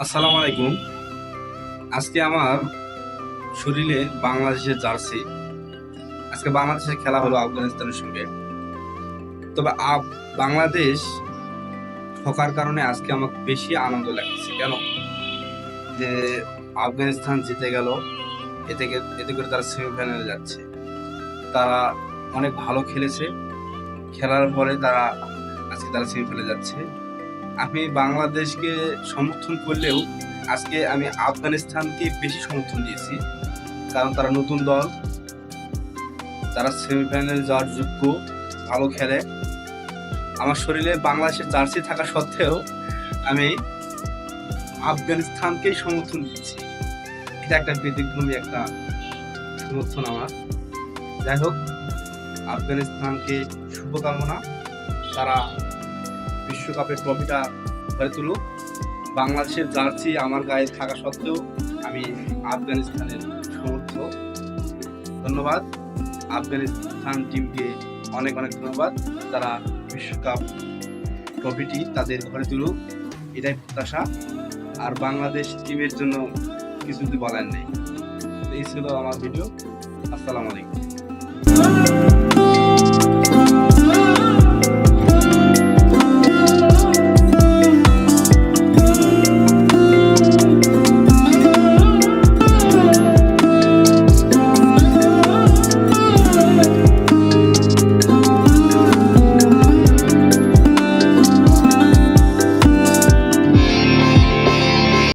আসসালামু আলাইকুম। আজকে আমার শরীরে বাংলাদেশের জার্সি। আজকে বাংলাদেশের খেলা হলো আফগানিস্তানের সঙ্গে। তবে বাংলাদেশ ঠকার কারণে আজকে আমার বেশি আনন্দ লাগছে। কেন যে আফগানিস্তান জিতে গেল, এতে করে তারা সেমিফাইনালে যাচ্ছে। তারা অনেক ভালো খেলেছে, খেলার পরে তারা সেমিফাইনালে যাচ্ছে। আমি বাংলাদেশকে সমর্থন করলেও আজকে আমি আফগানিস্তানকে বেশি সমর্থন দিয়েছি, কারণ তারা নতুন দল, তারা সেমিফাইনালে যাওয়ার যোগ্য, ভালো খেলে। আমার শরীরে বাংলাদেশের জার্সি থাকা সত্ত্বেও আমি আফগানিস্তানকেই সমর্থন দিচ্ছি। এটা একটা ব্যতিক্রমী একটা সমর্থন আমার। যাই হোক, আফগানিস্তানকে শুভকামনা, তারা বিশ্বকাপের ট্রফিটা ঘরে তুলুক। বাংলাদেশের জার্সি আমার গায়ে থাকা সত্ত্বেও আমি আফগানিস্তানের সমর্থক। ধন্যবাদ আফগানিস্তান টিমকে, অনেক অনেক ধন্যবাদ। তারা বিশ্বকাপ ট্রফিটি তাদের ঘরে তুলুক, এটাই প্রত্যাশা। আর বাংলাদেশ টিমের জন্য কিছু বলার নেই। এই ছিল আমার ভিডিও। আসসালামু আলাইকুম।